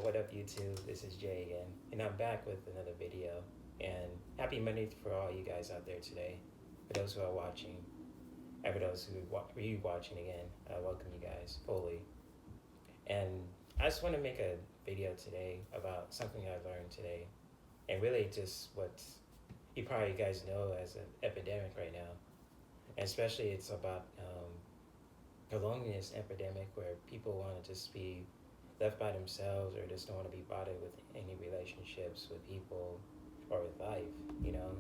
what up YouTube? This is Jay again, and I'm back with another video. And happy Monday for all you guys out there today. For those who are watching, and for those who are watching again, I welcome you guys fully. And I just want to make a video today about something I learned today, and really just what you probably guys know as an epidemic right now. And especially it's about the loneliness epidemic where people want to just be left by themselves or just don't want to be bothered with any relationships with people or with life, you know.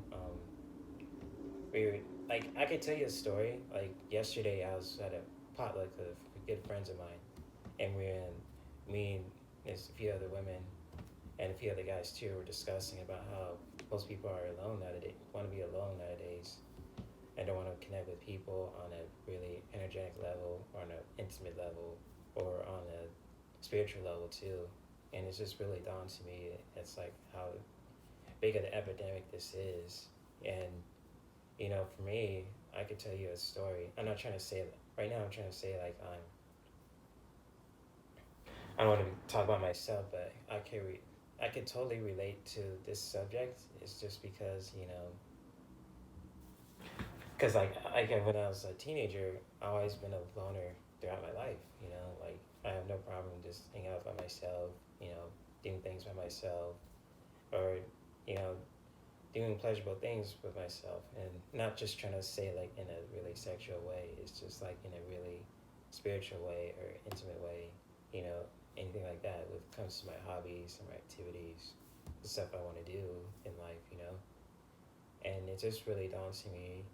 We like I could tell you a story. Like yesterday, I was at a potluck of good friends of mine, and me and there's a few other women and a few other guys too were discussing about how most people are alone nowadays, want to be alone nowadays, and don't want to connect with people on a really energetic level or on an intimate level or on a spiritual level too. And it's just really dawned to me it's like how big of an epidemic this is. And for me, I could tell you a story. I'm not trying to say right now. I'm trying to say like I don't want to talk about myself, but I could totally relate to this subject. It's just because because like when I was a teenager, I always been a loner throughout my life. Like I have no problem just hanging out by myself. Doing things by myself, or you know, doing pleasurable things with myself, and not just trying to say like in a really sexual way. It's just like in a really spiritual way or intimate way. You know, anything like that. When it comes to my hobbies and my activities, the stuff I want to do in life. And it just really dawns to me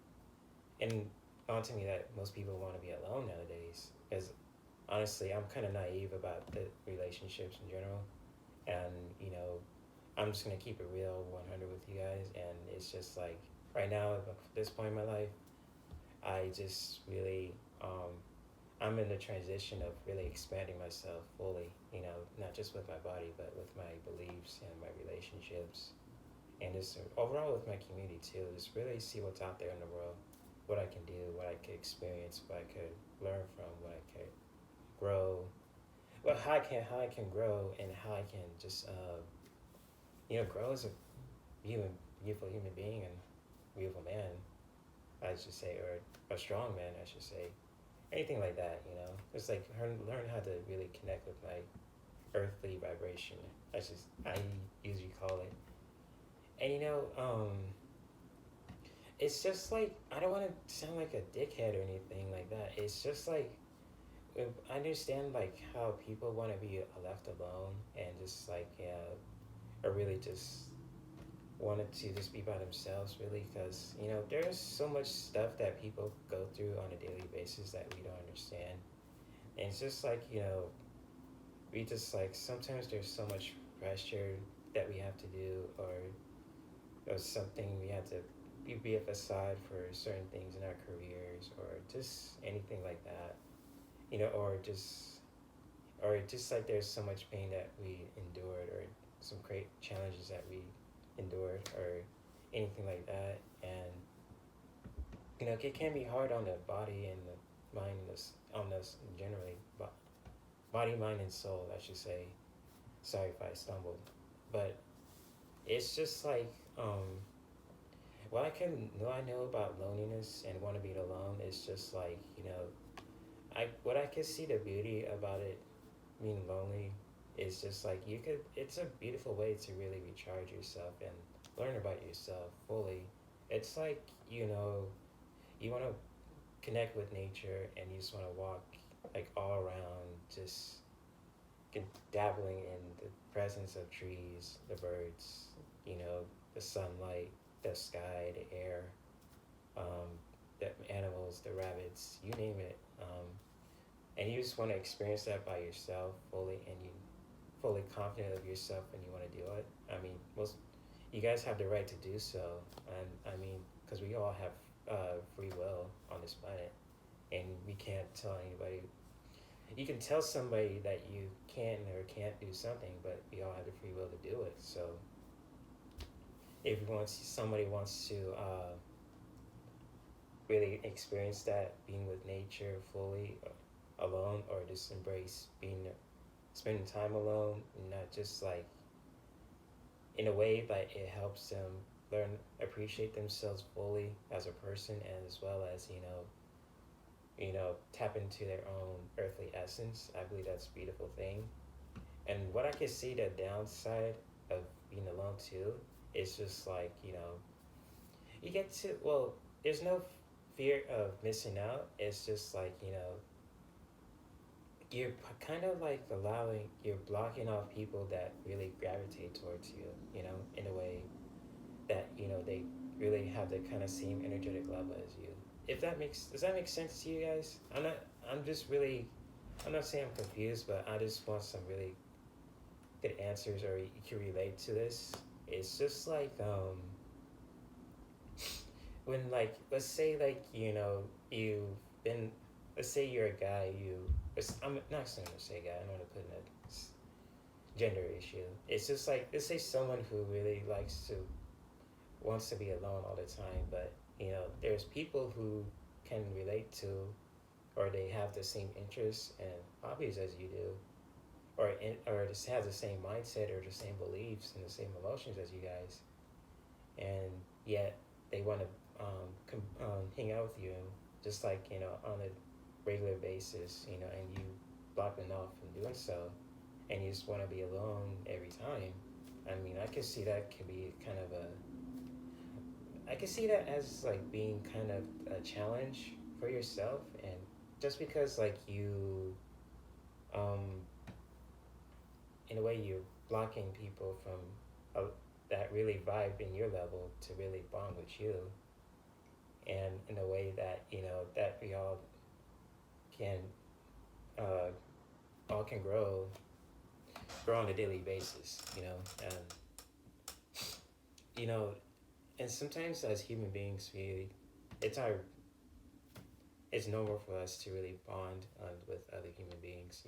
and dawned to me that most people want to be alone nowadays. Because honestly, I'm kind of naive about the relationships in general, and I'm just gonna keep it real, 100 with you guys. And it's just like right now, at this point in my life, I just really I'm in the transition of really expanding myself fully. Not just with my body, but with my beliefs and my relationships, and just overall with my community too. Just really see what's out there in the world, what I can do, what I could experience, what I could learn from, what I could grow, well how I can grow, and how I can just grow as a human, beautiful human being and beautiful man, I should say, or a strong man, I should say, anything like that. Just like learn how to really connect with my earthly vibration. I usually call it, and it's just like I don't want to sound like a dickhead or anything like that. It's just like I understand like how people want to be left alone and just like or really just wanted to just be by themselves really, because there's so much stuff that people go through on a daily basis that we don't understand. And it's just like we just like sometimes there's so much pressure that we have to do, or something we have to be aside for certain things in our careers, or just anything like that, or just like there's so much pain that we endured, or some great challenges that we endured, or anything like that. And it can be hard on the body and the mind, on us generally, but body, mind, and soul, I should say. Sorry if I stumbled, but it's just like what I know about loneliness and want to be alone is just like what I could see the beauty about it being lonely is just like it's a beautiful way to really recharge yourself and learn about yourself fully. It's like you want to connect with nature, and you just want to walk like all around, just dabbling in the presence of trees, the birds, the sunlight, the sky, the air, um, the animals, the rabbits, you name it. And you just want to experience that by yourself fully, and you fully confident of yourself, and you want to do it. I mean, most you guys have the right to do so, and I mean, because we all have free will on this planet, and we can't tell anybody. You can tell somebody that you can or can't do something, but we all have the free will to do it. So if somebody wants to really experience that, being with nature fully, alone, or just embrace being spending time alone, not just like in a way like it helps them learn appreciate themselves fully as a person, and as well as tap into their own earthly essence. I believe that's a beautiful thing. And what I can see the downside of being alone too is just like you get to, well, there's no fear of missing out. It's just like you're kind of like you're blocking off people that really gravitate towards you, in a way that they really have the kind of same energetic level as you. If that makes Does that make sense to you guys? I'm just really, I'm not saying I'm confused, but I just want some really good answers, or you can relate to this. It's just like when, like, let's say, like, you've been, let's say you're a guy, I'm not saying to say guy, I don't want to put in a gender issue. It's just like, let's say someone who really wants to be alone all the time, but there's people who can relate to, or they have the same interests and hobbies as you do, or just has the same mindset or the same beliefs and the same emotions as you guys, and yet they want to hang out with you, just like on a regular basis, and you block them off from doing so, and you just want to be alone every time. I mean, I can see that could be kind of a I can see that as like being kind of a challenge for yourself, and just because like um, in a way, you're blocking people from that really vibe in your level to really bond with you, and in a way that that we can uh, all can grow on a daily basis, and you know, and sometimes as human beings, it's our it's normal for us to really bond with other human beings.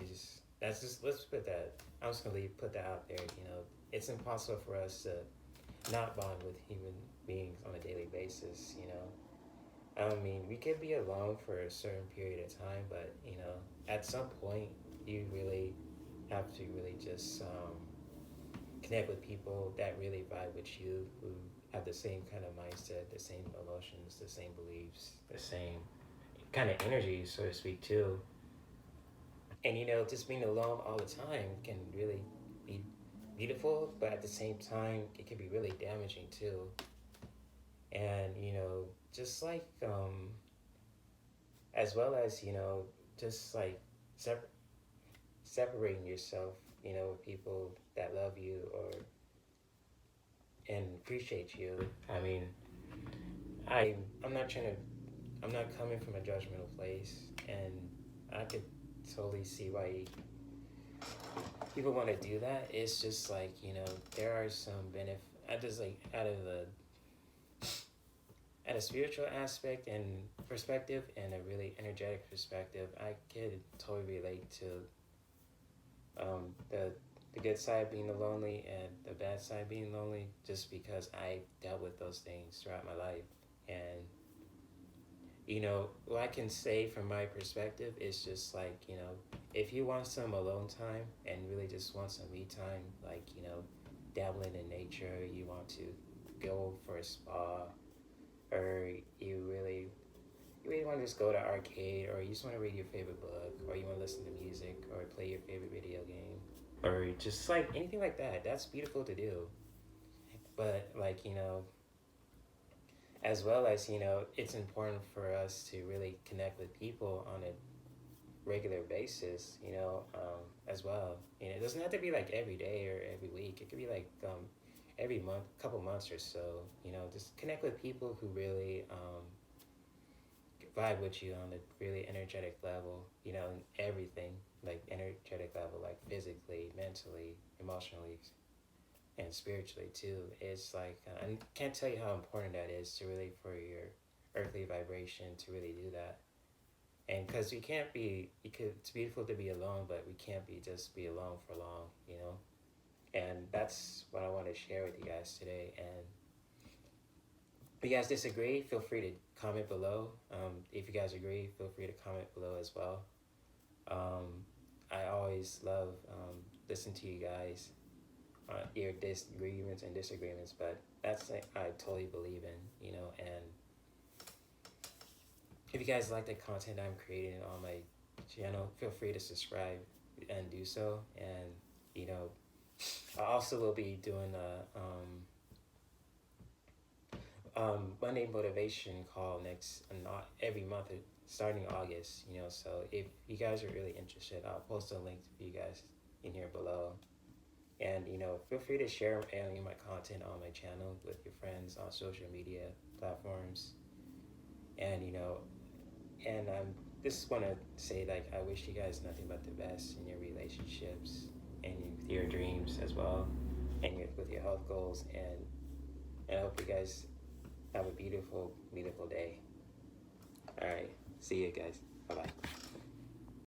Let's put that. I'm just gonna put that out there. It's impossible for us to not bond with human beings on a daily basis. I mean, we could be alone for a certain period of time, but at some point, you really have to really just connect with people that really vibe with you, who have the same kind of mindset, the same emotions, the same beliefs, the same kind of energy, so to speak, too. And just being alone all the time can really be beautiful, but at the same time, it can be really damaging too. And just like as well as just like sep- separating yourself, with people that love you or and appreciate you. I mean, I'm not trying to. I'm not coming from a judgmental place, and I could totally see why people want to do that. It's just like there are some benefit. I just like out of the at a spiritual aspect and perspective, and a really energetic perspective, I could totally relate to the good side being the lonely and the bad side being lonely, just because I dealt with those things throughout my life. And what I can say from my perspective is just like, if you want some alone time and really just want some me time, like, dabbling in nature, you want to go for a spa, or you really want to just go to arcade, or you just want to read your favorite book, or you want to listen to music, or play your favorite video game, or just like anything like that, that's beautiful to do. But like, as well as it's important for us to really connect with people on a regular basis, as well. It doesn't have to be like every day or every week. It could be like every month, couple months or so. Just connect with people who really vibe with you on a really energetic level. And everything, like energetic level, like physically, mentally, emotionally, and spiritually too. It's like I can't tell you how important that is to really, for your earthly vibration, to really do that. And because it's beautiful to be alone, but we can't be alone for long. And that's what I want to share with you guys today. And if you guys disagree, feel free to comment below. If you guys agree, feel free to comment below as well. Um, I always love listening to you guys, your disagreements and disagreements, but that's like, I totally believe in, you know. And if you guys like the content I'm creating on my channel, feel free to subscribe and do so. And you know, I also will be doing a Monday motivation call next, not every month, starting August. You know, so if you guys are really interested, I'll post a link for you guys in here below. And you know, feel free to share any of my content on my channel with your friends on social media platforms. And you know, and just want to say, like, I wish you guys nothing but the best in your relationships and with your dreams as well, and with your health goals. And I hope you guys have a beautiful, beautiful day. All right, see you guys. Bye bye.